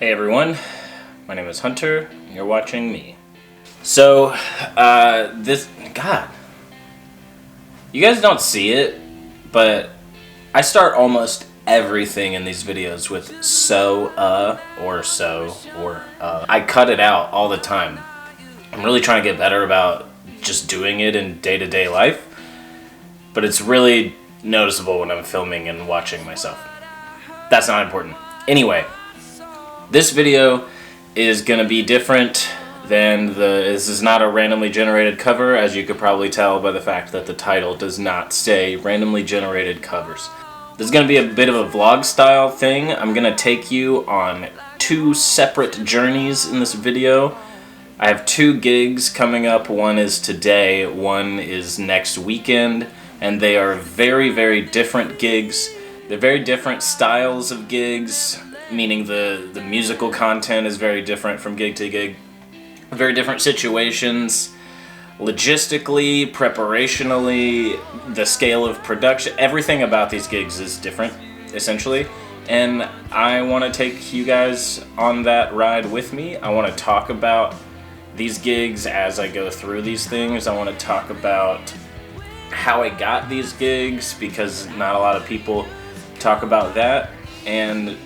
Hey everyone, my name is Hunter, and you're watching me. So, you guys don't see it, but I start almost everything in these videos with I cut it out all the time. I'm really trying to get better about just doing it in day-to-day life, but it's really noticeable when I'm filming and watching myself. That's not important. Anyway, this video is going to be different than this is not a randomly generated cover, as you could probably tell by the fact that the title does not say randomly generated covers. This is going to be a bit of a vlog style thing. I'm going to take you on two separate journeys in this video. I have two gigs coming up. One is today, one is next weekend, and they are very, very different gigs. They're very different styles of gigs, meaning the musical content is very different from gig to gig. Very different situations, logistically, preparationally, the scale of production, everything about these gigs is different, essentially. And I want to take you guys on that ride with me. I want to talk about these gigs as I go through these things. I want to talk about how I got these gigs, because not a lot of people talk about that. And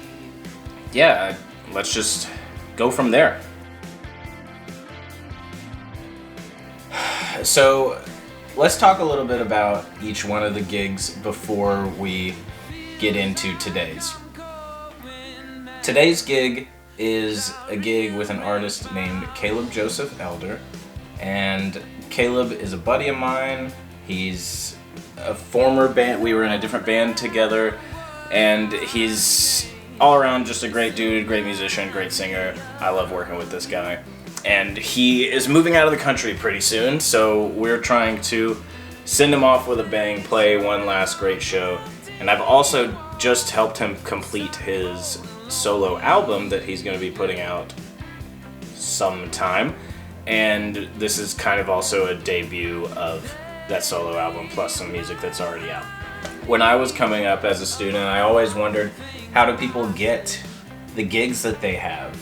yeah, let's just go from there. So let's talk a little bit about each one of the gigs before we get into today's. Today's gig is a gig with an artist named Caleb Joseph Elder, and Caleb is a buddy of mine. He's a former band, we were in a different band together, and he's all around just a great dude, great musician, great singer. I love working with this guy. And he is moving out of the country pretty soon, so we're trying to send him off with a bang, play one last great show. And I've also just helped him complete his solo album that he's going to be putting out sometime. And this is kind of also a debut of that solo album, plus some music that's already out. When I was coming up as a student, I always wondered, how do people get the gigs that they have?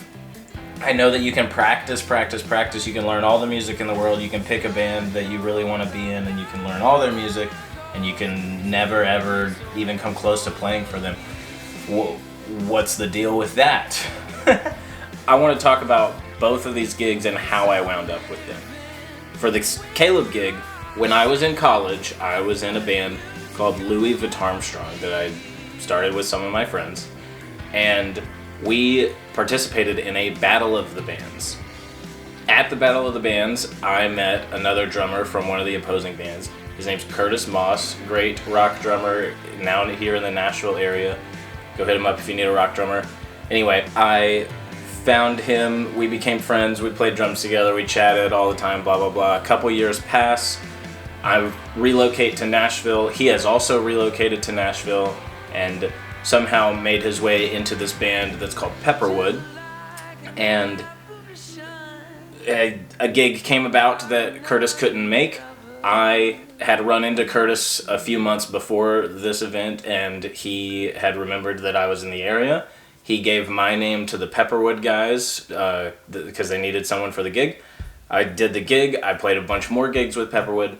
I know that you can practice. You can learn all the music in the world. You can pick a band that you really want to be in, and you can learn all their music, and you can never ever even come close to playing for them. What's the deal with that? I want to talk about both of these gigs and how I wound up with them. For the Caleb gig, when I was in college, I was in a band called Louis Vuitton that I started with some of my friends, and we participated in a battle of the bands. At the battle of the bands, I met another drummer from one of the opposing bands. His name's Curtis Moss, great rock drummer, now here in the Nashville area. Go hit him up if you need a rock drummer. Anyway, I found him, we became friends, we played drums together, we chatted all the time, blah, blah, blah. A couple years pass, I relocate to Nashville. He has also relocated to Nashville and somehow made his way into this band that's called Pepperwood. And a gig came about that Curtis couldn't make. I had run into Curtis a few months before this event, and he had remembered that I was in the area. He gave my name to the Pepperwood guys because they needed someone for the gig. I did the gig. I played a bunch more gigs with Pepperwood.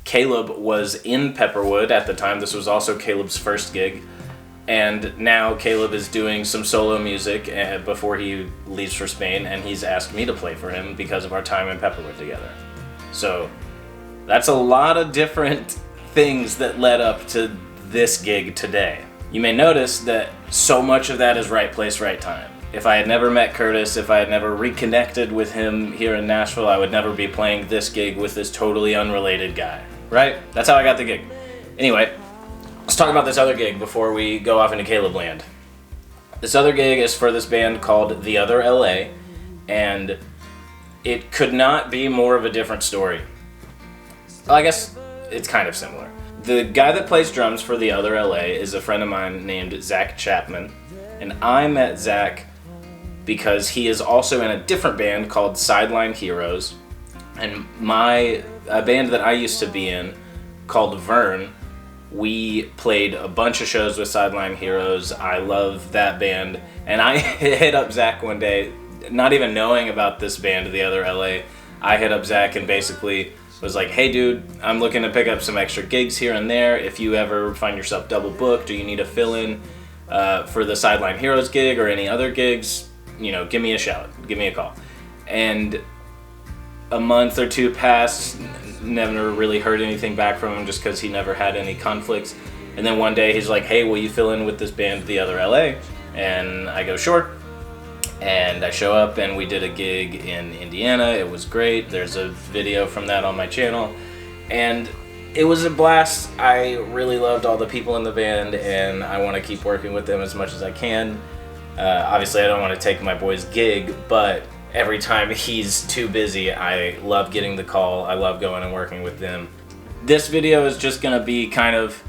Caleb was in Pepperwood at the time. This was also Caleb's first gig. And now Caleb is doing some solo music before he leaves for Spain, and he's asked me to play for him because of our time in Pepperwood together. So that's a lot of different things that led up to this gig today. You may notice that so much of that is right place, right time. If I had never met Curtis, if I had never reconnected with him here in Nashville, I would never be playing this gig with this totally unrelated guy, right? That's how I got the gig. Anyway, let's talk about this other gig before we go off into Caleb land. This other gig is for this band called The Other LA, and it could not be more of a different story. Well, I guess it's kind of similar. The guy that plays drums for The Other LA is a friend of mine named Zach Chapman, and I met Zach because he is also in a different band called Sideline Heroes, and a band that I used to be in called Vern We played a bunch of shows with Sideline Heroes. I love that band. And I hit up Zach one day, not even knowing about this band, The Other LA. I hit up Zach and basically was like, hey dude, I'm looking to pick up some extra gigs here and there. If you ever find yourself double booked or you need a fill-in for the Sideline Heroes gig or any other gigs, you know, give me a shout, give me a call. And a month or two passed, never really heard anything back from him just because he never had any conflicts. And then one day he's like, hey, will you fill in with this band, The Other LA? And I go, sure. And I show up and we did a gig in Indiana. It was great. There's a video from that on my channel. And it was a blast. I really loved all the people in the band and I want to keep working with them as much as I can. Obviously I don't want to take my boy's gig, but every time he's too busy, I love getting the call. I love going and working with them. This video is just gonna be kind of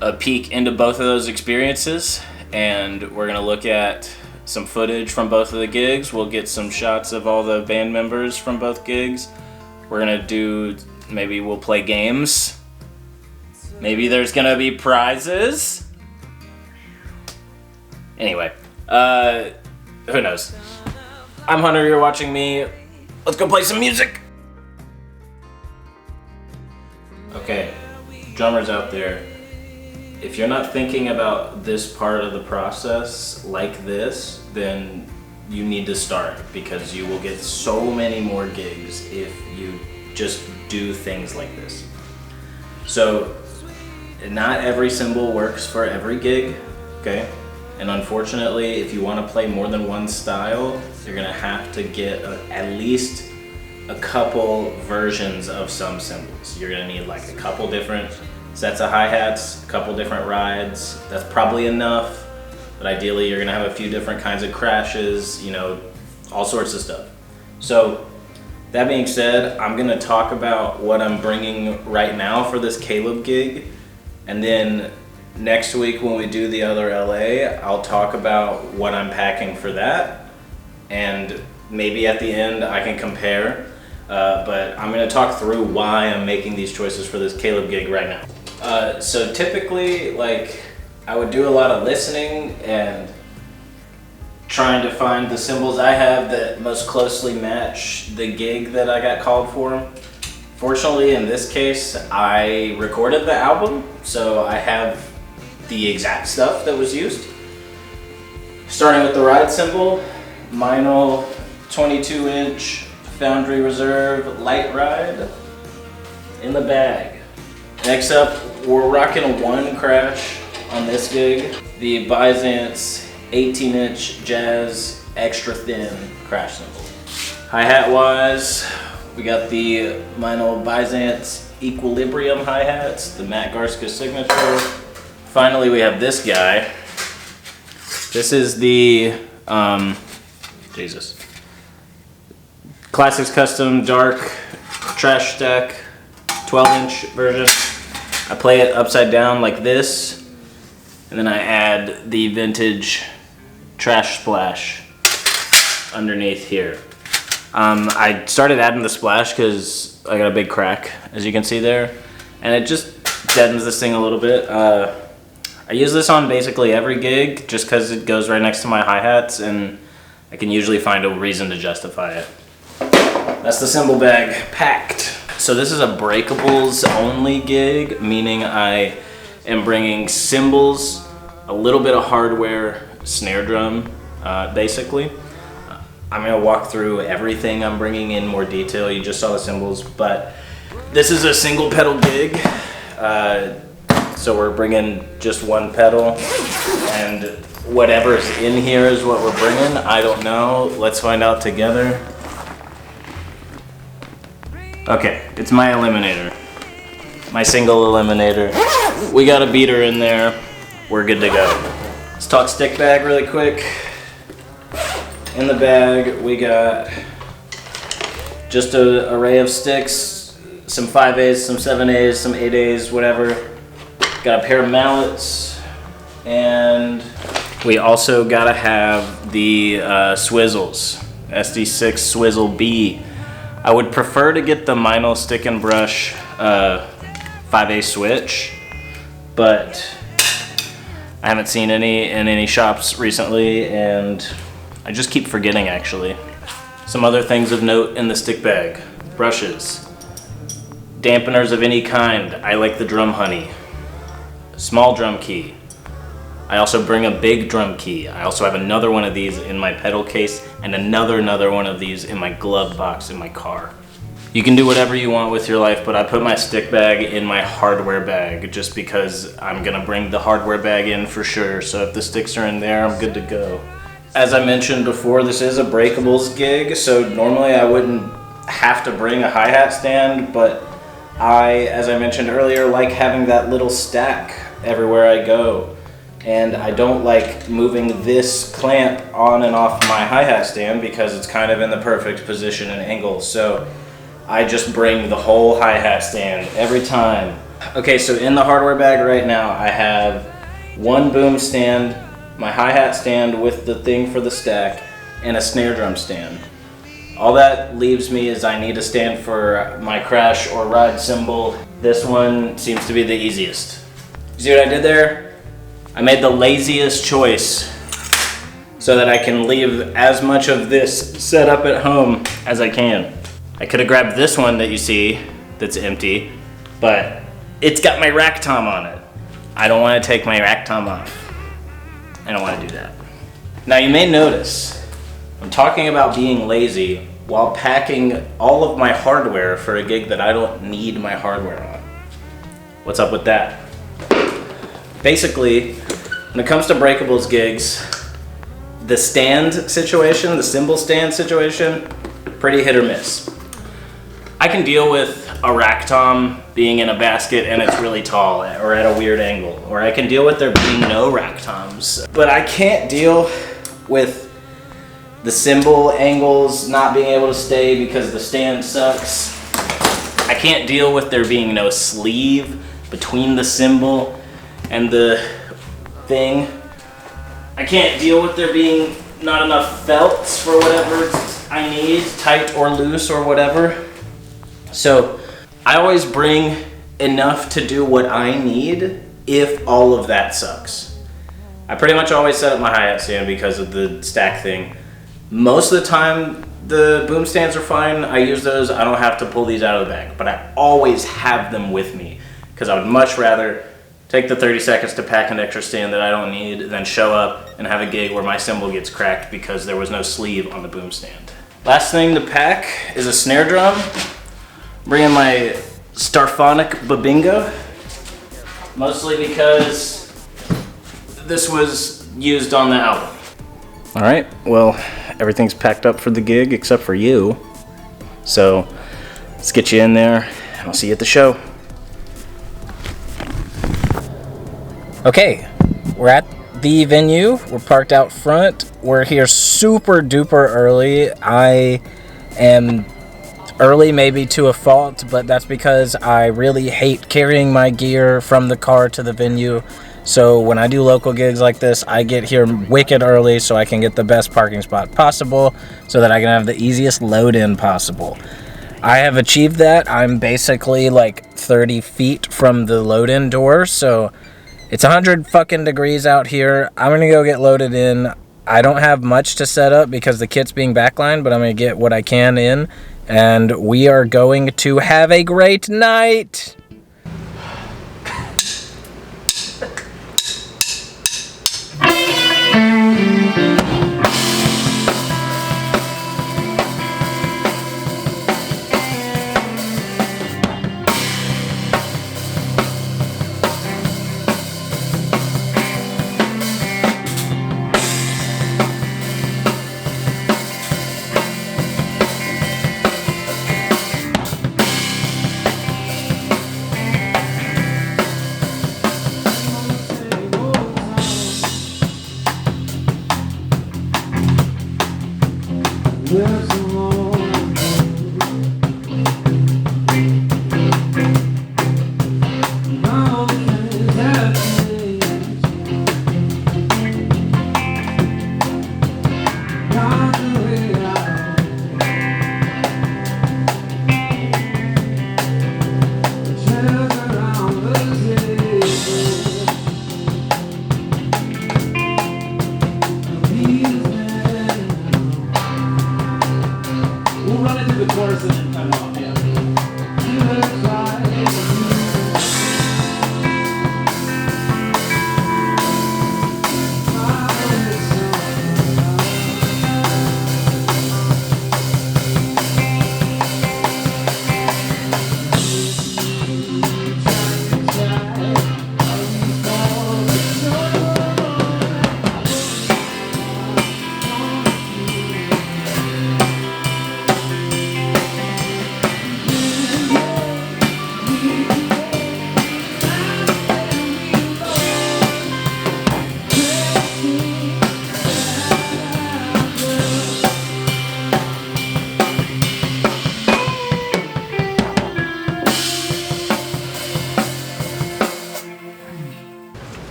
a peek into both of those experiences, and we're gonna look at some footage from both of the gigs. We'll get some shots of all the band members from both gigs. We're gonna do, maybe we'll play games. Maybe there's gonna be prizes. Anyway, who knows? I'm Hunter, you're watching me. Let's go play some music. Okay, drummers out there, if you're not thinking about this part of the process like this, then you need to start, because you will get so many more gigs if you just do things like this. So, not every cymbal works for every gig, okay? And unfortunately, if you want to play more than one style, you're gonna have to get at least a couple versions of some cymbals. You're gonna need like a couple different sets of hi-hats, a couple different rides. That's probably enough, but ideally you're gonna have a few different kinds of crashes, you know, all sorts of stuff. So that being said, I'm gonna talk about what I'm bringing right now for this Caleb gig, and then next week when we do The Other LA, I'll talk about what I'm packing for that, and maybe at the end I can compare, but I'm gonna talk through why I'm making these choices for this Caleb gig right now. So typically, like, I would do a lot of listening and trying to find the cymbals I have that most closely match the gig that I got called for. Fortunately, in this case, I recorded the album, so I have the exact stuff that was used. Starting with the ride cymbal, Meinl 22-inch Foundry Reserve light ride in the bag. Next up, we're rocking a one crash on this gig, the Byzance 18-inch Jazz extra thin crash cymbal. Hi-hat wise, we got the Meinl Byzance Equilibrium hi-hats, the Matt Garska signature. Finally, we have this guy. This is the, Classics Custom Dark Trash Stack 12-inch version. I play it upside down like this, and then I add the vintage Trash Splash underneath here. I started adding the splash because I got a big crack, as you can see there, and it just deadens this thing a little bit. I use this on basically every gig just because it goes right next to my hi-hats and I can usually find a reason to justify it. That's the cymbal bag packed. So this is a breakables only gig, meaning I am bringing cymbals, a little bit of hardware, snare drum, basically. I'm gonna walk through everything I'm bringing in more detail. You just saw the cymbals, but this is a single pedal gig. So we're bringing just one pedal, and whatever's in here is what we're bringing. I don't know. Let's find out together. Okay, it's my eliminator. My single eliminator. We got a beater in there. We're good to go. Let's talk stick bag really quick. In the bag, we got just an array of sticks, some 5As, some 7As, some 8As, whatever. Got a pair of mallets, and we also gotta have the Swizzles, SD6 Swizzle B. I would prefer to get the Meinl Stick and Brush 5A switch, but I haven't seen any in any shops recently, and I just keep forgetting actually. Some other things of note in the stick bag: brushes, dampeners of any kind. I like the drum honey. Small drum key. I also bring a big drum key. I also have another one of these in my pedal case and another one of these in my glove box in my car. You can do whatever you want with your life, but I put my stick bag in my hardware bag just because I'm gonna bring the hardware bag in for sure. So if the sticks are in there, I'm good to go. As I mentioned before, this is a breakables gig, so normally I wouldn't have to bring a hi-hat stand, but as I mentioned earlier, like having that little stack everywhere I go. And I don't like moving this clamp on and off my hi-hat stand because it's kind of in the perfect position and angle. So I just bring the whole hi-hat stand every time. Okay, so in the hardware bag right now, I have one boom stand, my hi-hat stand with the thing for the stack, and a snare drum stand. All that leaves me is I need a stand for my crash or ride cymbal. This one seems to be the easiest. You see what I did there? I made the laziest choice so that I can leave as much of this set up at home as I can. I could have grabbed this one that you see that's empty, but it's got my rack tom on it. I don't want to take my rack tom off. I don't want to do that. Now you may notice I'm talking about being lazy while packing all of my hardware for a gig that I don't need my hardware on. What's up with that? Basically, when it comes to breakables gigs, the stand situation, the cymbal stand situation, pretty hit or miss. I can deal with a rack tom being in a basket and it's really tall or at a weird angle, or I can deal with there being no rack toms. But I can't deal with the cymbal angles not being able to stay because the stand sucks. I can't deal with there being no sleeve between the cymbal and the thing. I can't deal with there being not enough felts for whatever I need, tight or loose or whatever. So I always bring enough to do what I need if all of that sucks. I pretty much always set up my hi-hat stand because of the stack thing. Most of the time the boom stands are fine. I use those. I don't have to pull these out of the bag, but I always have them with me because I would much rather take the 30 seconds to pack an extra stand that I don't need, then show up and have a gig where my cymbal gets cracked because there was no sleeve on the boom stand. Last thing to pack is a snare drum. I'm bringing my Starphonic Babingo, mostly because this was used on the album. All right, well, everything's packed up for the gig except for you. So let's get you in there and I'll see you at the show. Okay, we're at the venue. We're parked out front. We're here super duper early. I am early maybe to a fault, but that's because I really hate carrying my gear from the car to the venue. So when I do local gigs like this, I get here wicked early so I can get the best parking spot possible so that I can have the easiest load in possible. I have achieved that. I'm basically like 30 feet from the load in door, so it's 100 fucking degrees out here. I'm gonna go get loaded in. I don't have much to set up because the kit's being backlined, but I'm gonna get what I can in, and we are going to have a great night. chorus and then cut it off,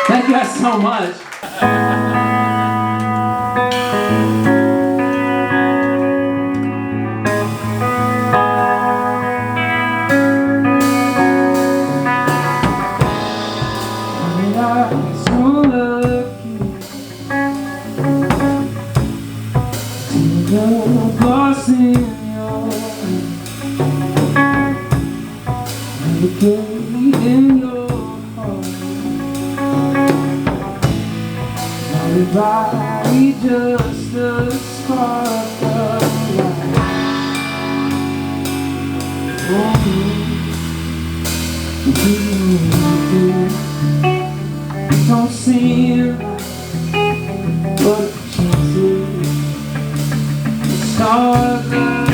Thank you guys so much. In your heart, Everybody just a spark of light. Don't seem but chances. The stars align.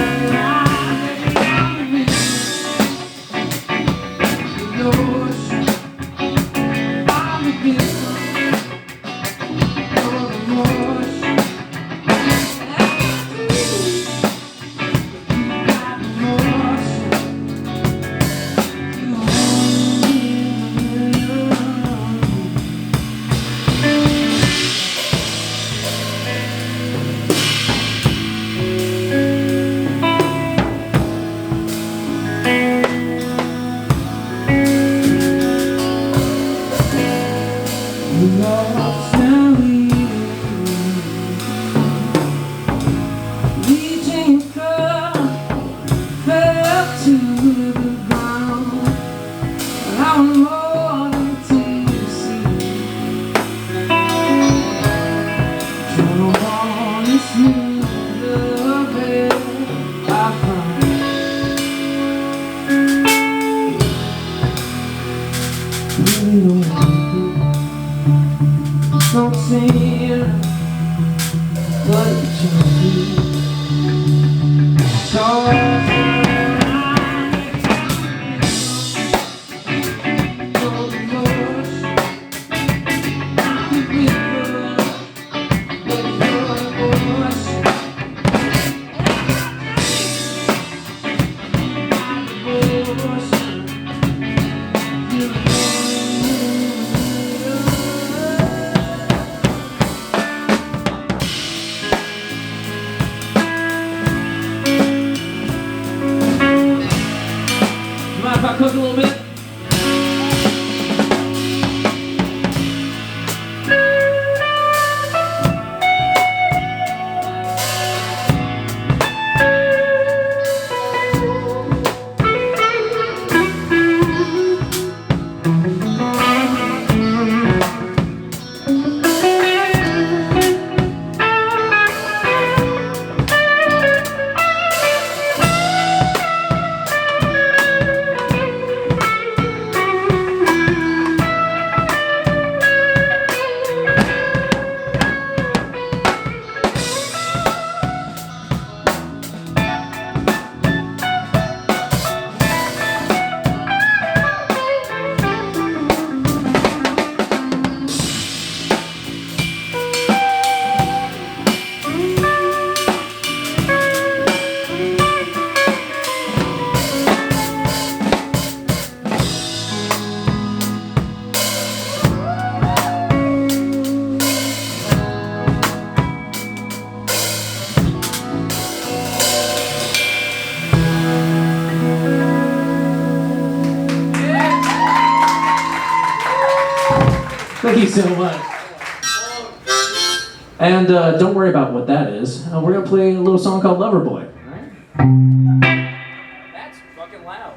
The ocean, I'm a gift. Don't see it, but you mind if I cook a little bit? Thank you so much. And don't worry about what that is. We're going to play a little song called Loverboy. That's fucking loud.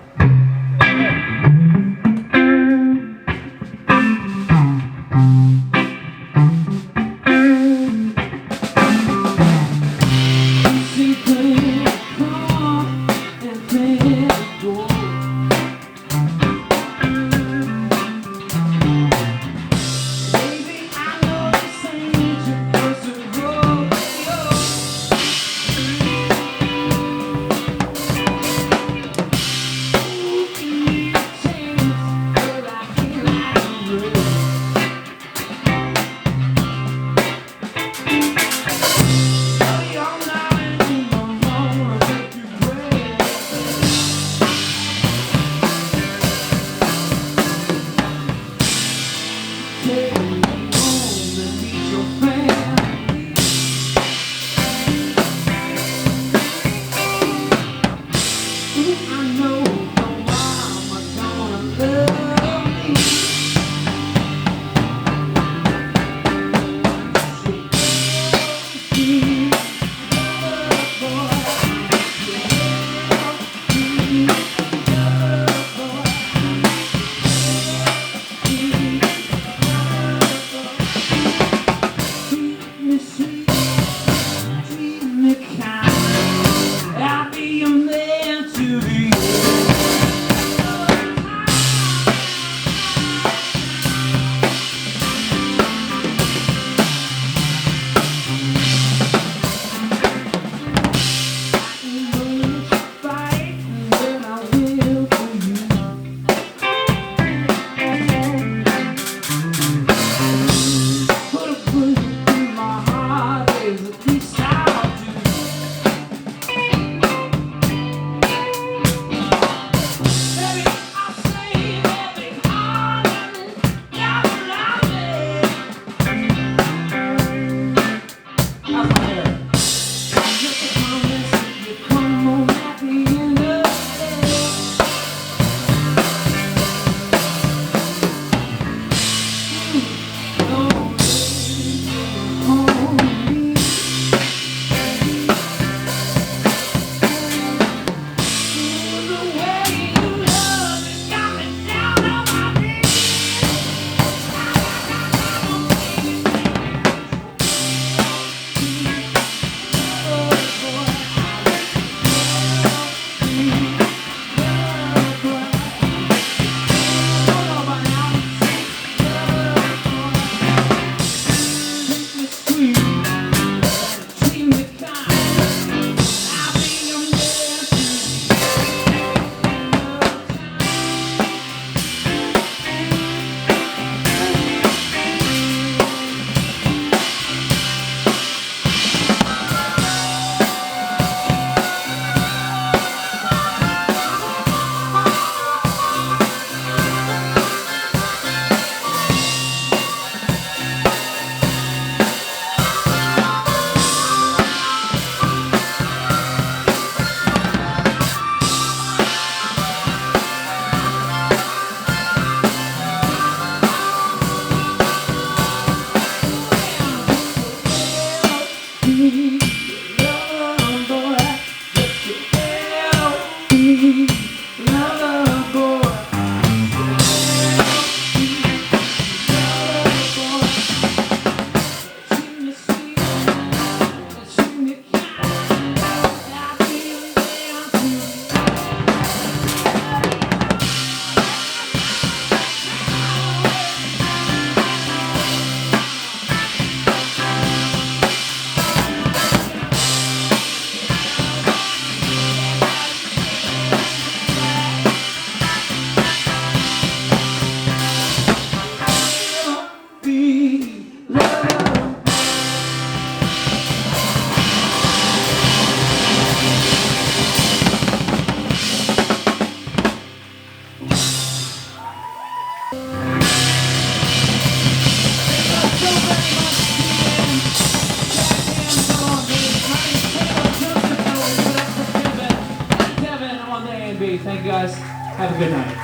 Thank you guys. Have a good night.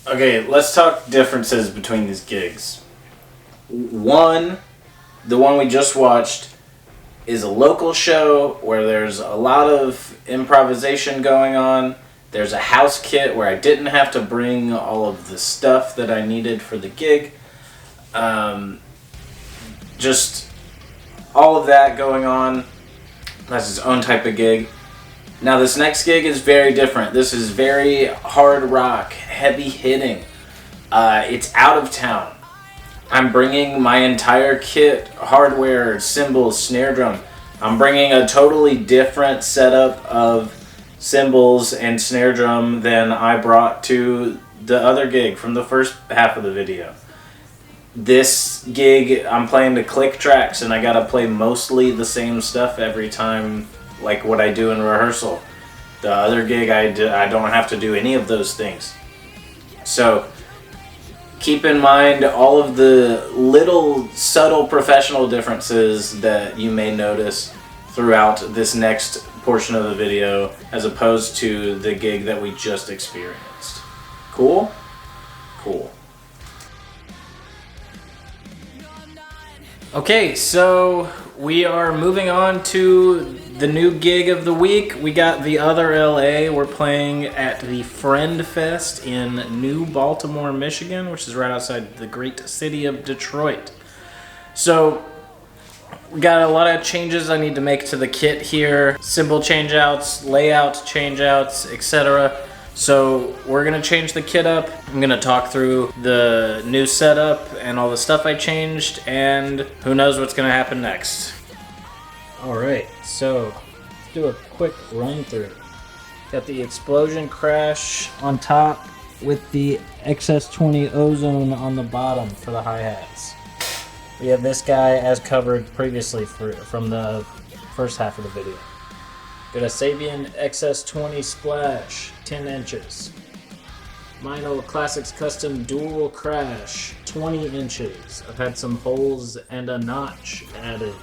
Okay, let's talk differences between these gigs. One, the one we just watched, is a local show where there's a lot of improvisation going on. There's a house kit where I didn't have to bring all of the stuff that I needed for the gig. Just all of that going on. That's its own type of gig. Now this next gig is very different. This is very hard rock, heavy hitting. It's out of town. I'm bringing my entire kit, hardware, cymbals, snare drum. I'm bringing a totally different setup of cymbals and snare drum than I brought to the other gig from the first half of the video. This gig, I'm playing the click tracks and I gotta play mostly the same stuff every time, like what I do in rehearsal. The other gig, I don't have to do any of those things. So keep in mind all of the little subtle professional differences that you may notice throughout this next portion of the video as opposed to the gig that we just experienced. Cool? Cool. Okay, so we are moving on to the new gig of the week. We got the other LA. We're playing at the Friend Fest in New Baltimore, Michigan, which is right outside the great city of Detroit. So we got a lot of changes I need to make to the kit here. Cymbal changeouts, layout changeouts, etc. So we're gonna change the kit up. I'm gonna talk through the new setup and all the stuff I changed, and who knows what's gonna happen next. All right, so let's do a quick run through. Got the Explosion Crash on top with the XS20 Ozone on the bottom for the hi-hats. We have this guy as covered previously from the first half of the video. Got a Sabian XS20 Splash, 10 inches. Mino Classics Custom Dual Crash, 20 inches. I've had some holes and a notch added.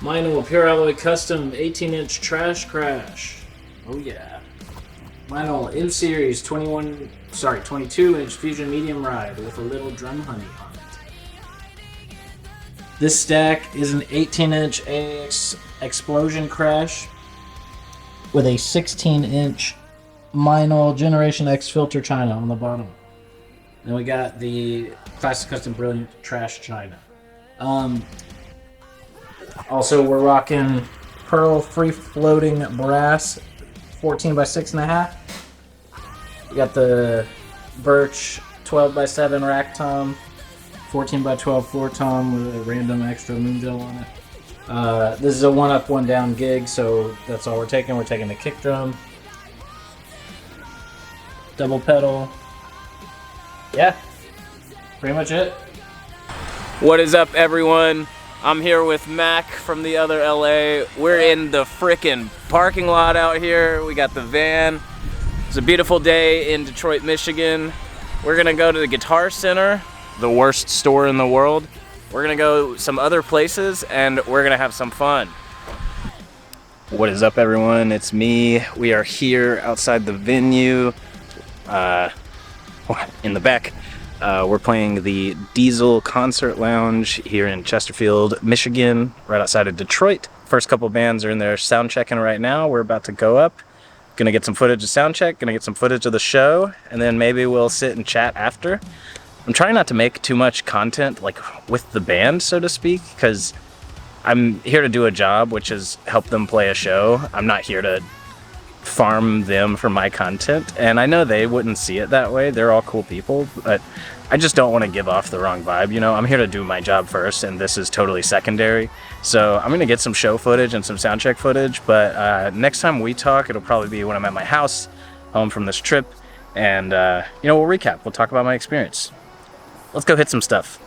Mino Pure Alloy Custom 18-inch Trash Crash. Oh yeah. Mino M-Series 22-inch Fusion Medium Ride with a little drum honey on it. This stack is an 18-inch AX Explosion Crash with a 16-inch Mino Generation X Filter China on the bottom. Then we got the Classic Custom Brilliant Trash China. Also, we're rocking Pearl Free Floating Brass 14 by 6.5. We got the Birch 12 by 7 Rack Tom, 14 by 12 floor tom with a random extra moon gel on it. This is a one up, one down gig, so that's all we're taking. We're taking the kick drum, double pedal. Yeah, pretty much it. What is up, everyone? I'm here with Mac from the other LA. We're in the frickin' parking lot out here. We got the van. It's a beautiful day in Detroit, Michigan. We're gonna go to the Guitar Center, the worst store in the world. We're gonna go some other places and we're gonna have some fun. What is up, everyone? It's me. We are here outside the venue in the back. We're playing the Diesel Concert Lounge here in Chesterfield, Michigan, right outside of Detroit. First couple bands are in there sound checking right now. We're about to go up. Gonna get some footage of sound check, gonna get some footage of the show, and then maybe we'll sit and chat after. I'm trying not to make too much content like with the band, so to speak, because I'm here to do a job, which is help them play a show. I'm not here to farm them for my content, and I know they wouldn't see it that way. They're all cool people, but I just don't want to give off the wrong vibe, you know? I'm here to do my job first, and this is totally secondary. So I'm gonna get some show footage and some sound check footage, but next time we talk, it'll probably be when I'm at my house, home from this trip, and you know, we'll recap. We'll talk about my experience. Let's go hit some stuff.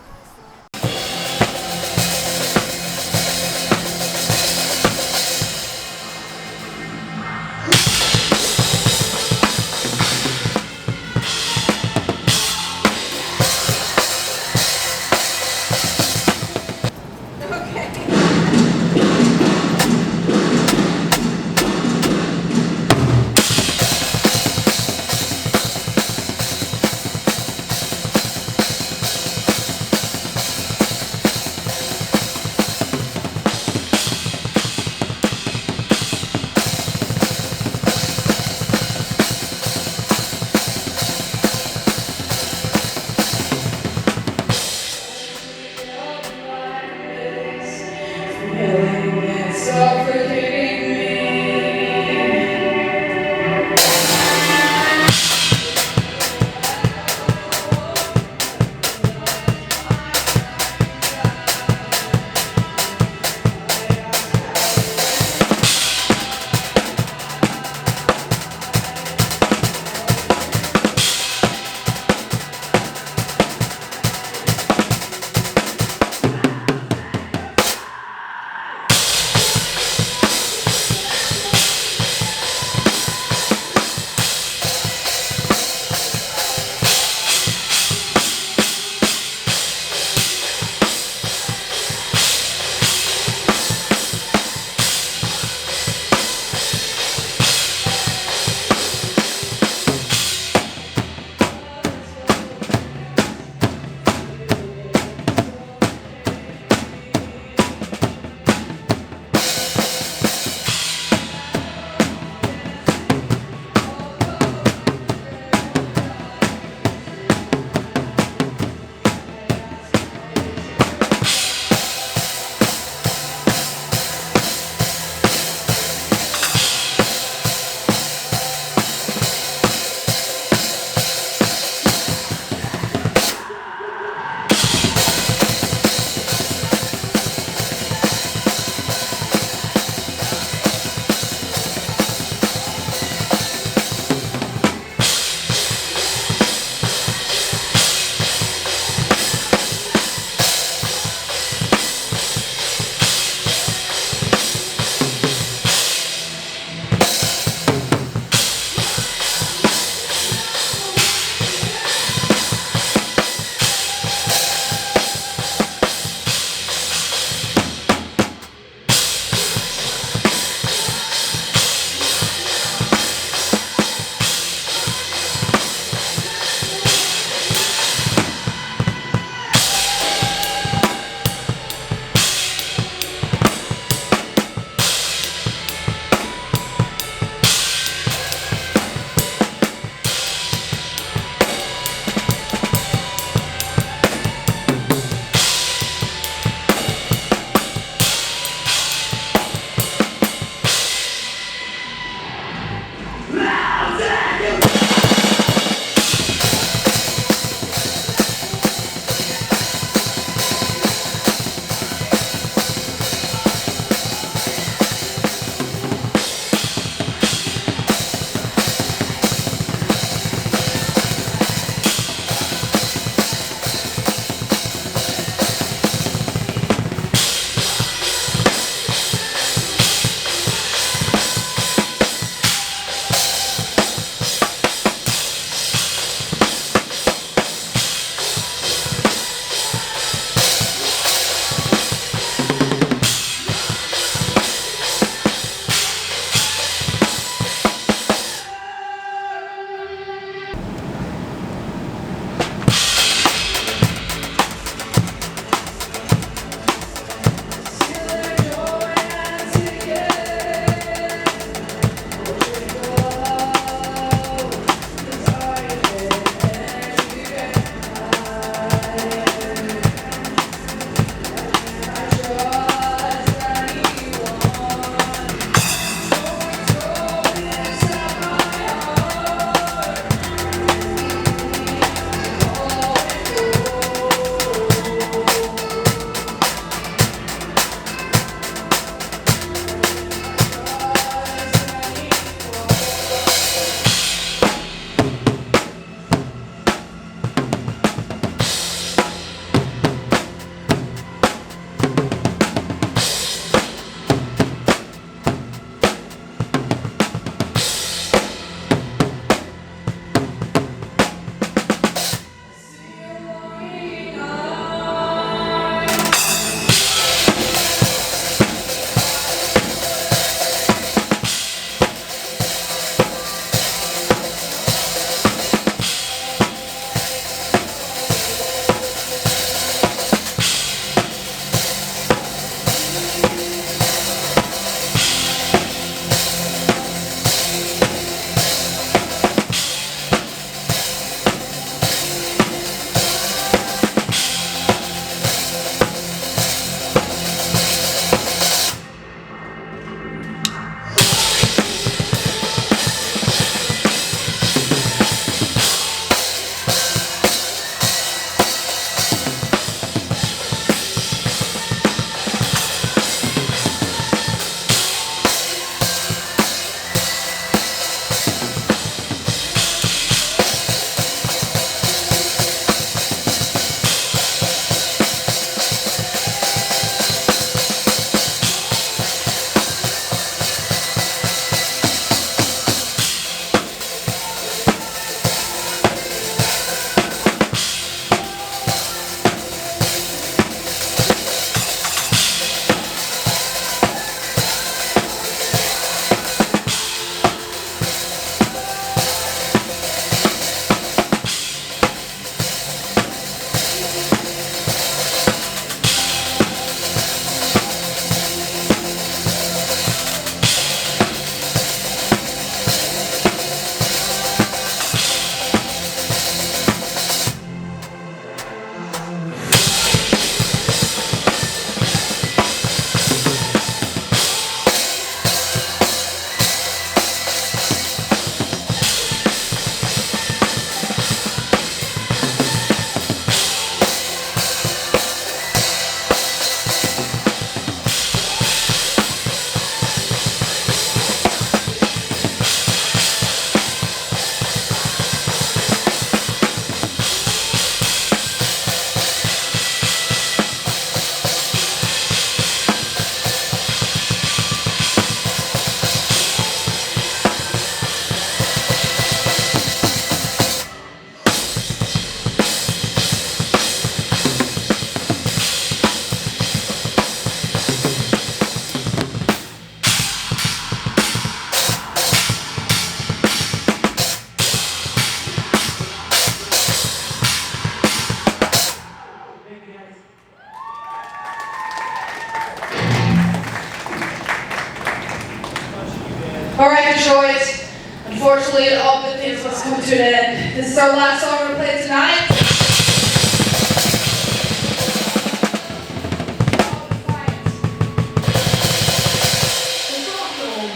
Alright, Detroit. Unfortunately, all good things must come to an end. This is our last song we're going to play tonight.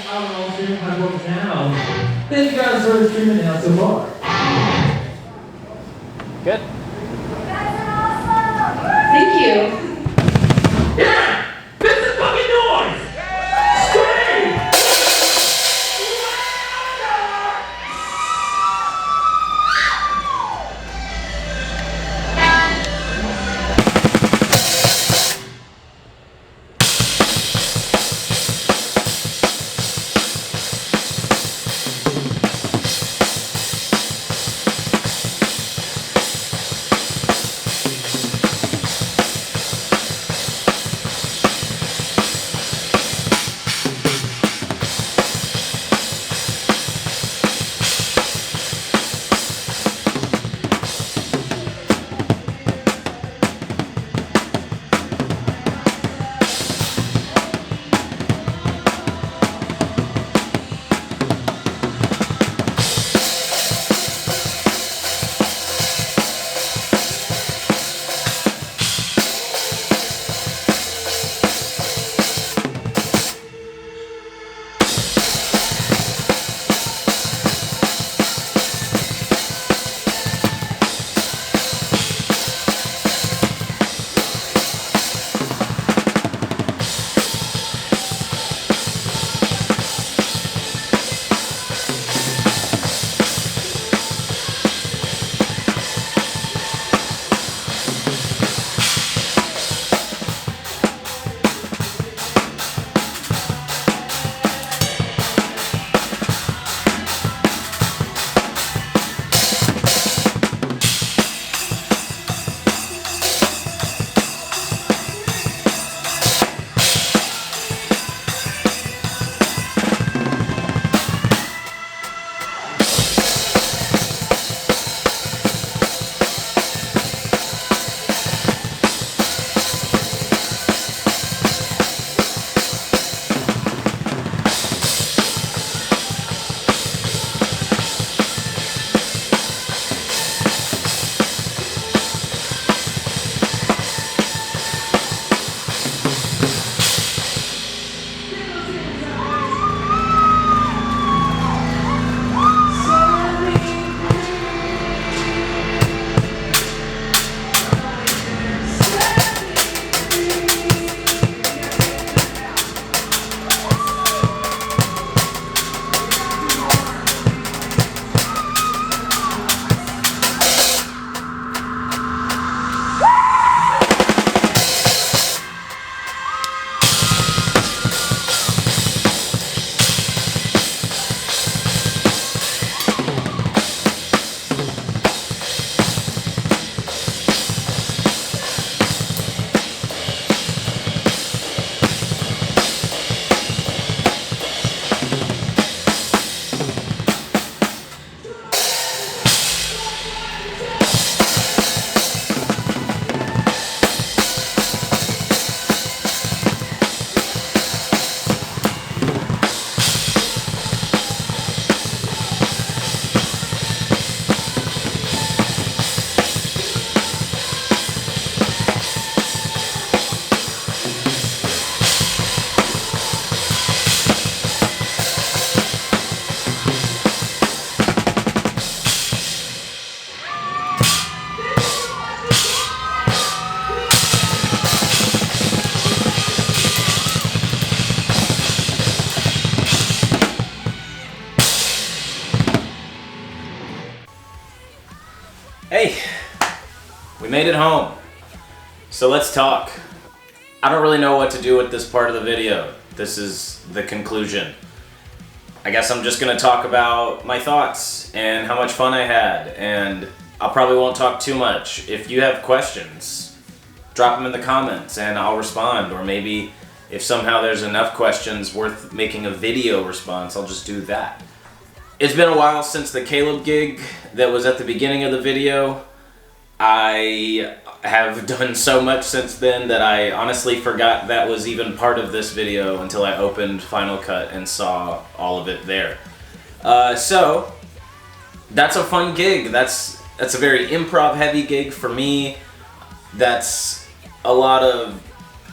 I don't know if you're my work now. Thank you guys for streaming it out so far. Good. Thank you. Yeah! This is fucking noise! Scream! Hey, we made it home. So let's talk. I don't really know what to do with this part of the video. This is the conclusion. I guess I'm just gonna talk about my thoughts and how much fun I had, and I probably won't talk too much. If you have questions, drop them in the comments and I'll respond, or maybe if somehow there's enough questions worth making a video response, I'll just do that. It's been a while since the Caleb gig that was at the beginning of the video. I have done so much since then that I honestly forgot that was even part of this video until I opened Final Cut and saw all of it there. So that's a fun gig. That's a very improv heavy gig for me. That's a lot of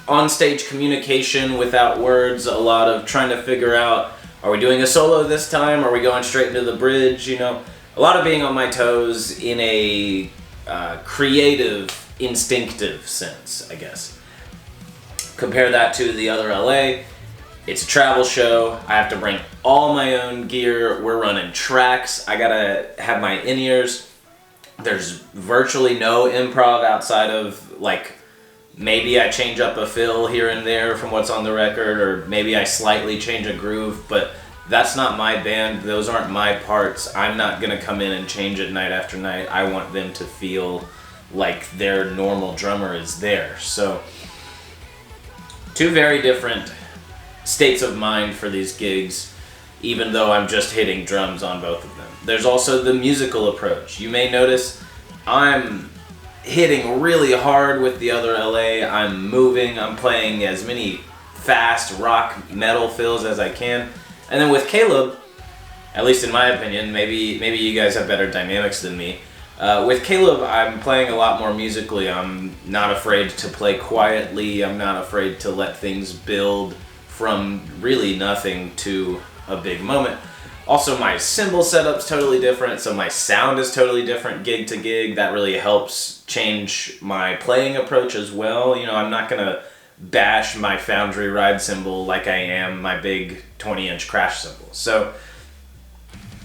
on-stage communication without words, a lot of trying to figure out, are we doing a solo this time? Are we going straight into the bridge? You know, a lot of being on my toes in a creative, instinctive sense, I guess. Compare that to the other LA. It's a travel show. I have to bring all my own gear. We're running tracks. I gotta have my in-ears. There's virtually no improv outside of, like, maybe I change up a fill here and there from what's on the record, or maybe I slightly change a groove, but that's not my band. Those aren't my parts. I'm not gonna come in and change it night after night. I want them to feel like their normal drummer is there. So, two very different states of mind for these gigs, even though I'm just hitting drums on both of them. There's also the musical approach. You may notice I'm hitting really hard with the other LA. I'm moving, I'm playing as many fast rock metal fills as I can. And then with Caleb, at least in my opinion, maybe you guys have better dynamics than me. With Caleb, I'm playing a lot more musically. I'm not afraid to play quietly. I'm not afraid to let things build from really nothing to a big moment. Also, my cymbal setup's totally different, so my sound is totally different gig to gig. That really helps change my playing approach as well. You know, I'm not gonna bash my Foundry ride cymbal like I am my big 20-inch crash cymbal. So,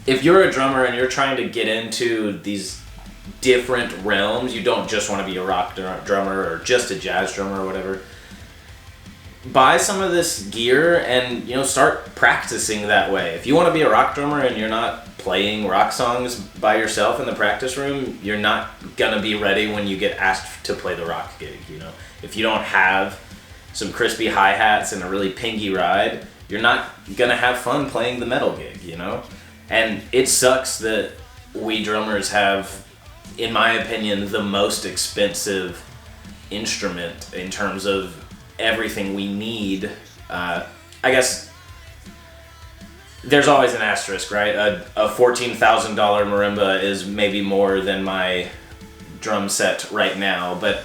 if you're a drummer and you're trying to get into these different realms, you don't just want to be a rock drummer or just a jazz drummer or whatever, buy some of this gear and, you know, start practicing that way. If you want to be a rock drummer and you're not playing rock songs by yourself in the practice room, you're not gonna be ready when you get asked to play the rock gig, you know. If you don't have some crispy hi-hats and a really pingy ride, you're not gonna have fun playing the metal gig, you know. And it sucks that we drummers have, in my opinion, the most expensive instrument in terms of everything we need. I guess there's always an asterisk, right? A $14,000 marimba is maybe more than my drum set right now, but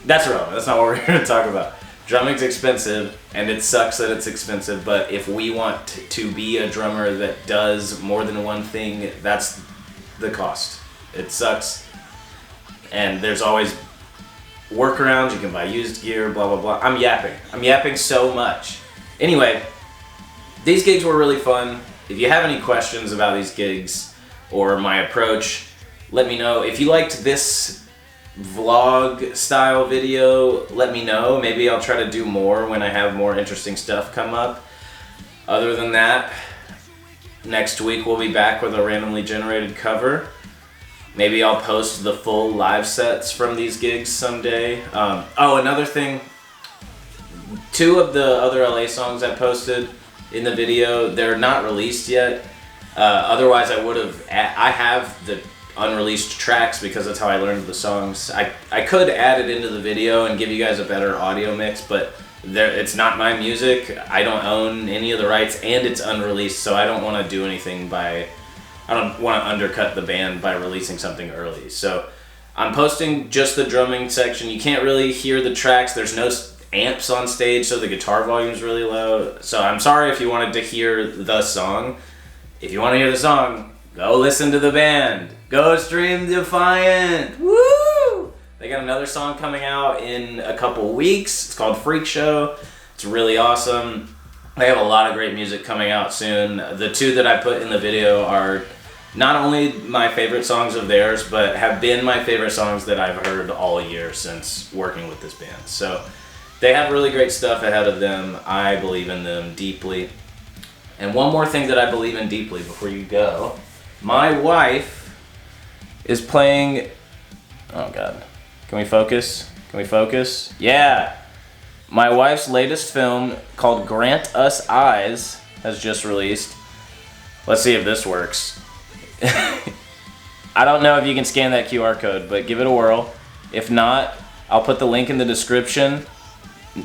that's irrelevant. That's not what we're here to talk about. Drumming's expensive, and it sucks that it's expensive, but if we want to be a drummer that does more than one thing, that's the cost. It sucks, and there's always workarounds. You can buy used gear, blah, blah, blah. I'm yapping so much. Anyway, these gigs were really fun. If you have any questions about these gigs or my approach, let me know. If you liked this vlog style video, let me know. Maybe I'll try to do more when I have more interesting stuff come up. Other than that, next week we'll be back with a randomly generated cover. Maybe I'll post the full live sets from these gigs someday. Oh, another thing, 2 of the other LA songs I posted in the video, they're not released yet. Otherwise I would have, I have the unreleased tracks because that's how I learned the songs. I could add it into the video and give you guys a better audio mix, but it's not my music. I don't own any of the rights, and it's unreleased, so I don't want to do anything I don't want to undercut the band by releasing something early. So I'm posting just the drumming section. You can't really hear the tracks. There's no amps on stage, so the guitar volume's really low. So I'm sorry if you wanted to hear the song. If you want to hear the song, go listen to the band. Go stream Defiant. Woo! They got another song coming out in a couple weeks. It's called Freak Show. It's really awesome. They have a lot of great music coming out soon. The 2 that I put in the video are not only my favorite songs of theirs, but have been my favorite songs that I've heard all year since working with this band. So they have really great stuff ahead of them. I believe in them deeply. And one more thing that I believe in deeply before you go. My wife is playing... Oh God. Can we focus? Can we focus? Yeah! My wife's latest film called Grant Us Eyes has just released. Let's see if this works. I don't know if you can scan that QR code, but give it a whirl. If not, I'll put the link in the description.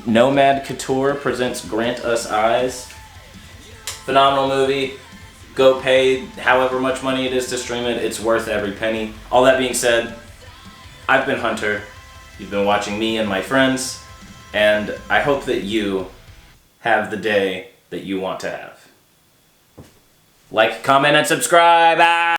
Nomad Couture presents Grant Us Eyes. Phenomenal movie. Go pay however much money it is to stream it. It's worth every penny. All that being said, I've been Hunter. You've been watching me and my friends. And I hope that you have the day that you want to have. Like, comment, and subscribe.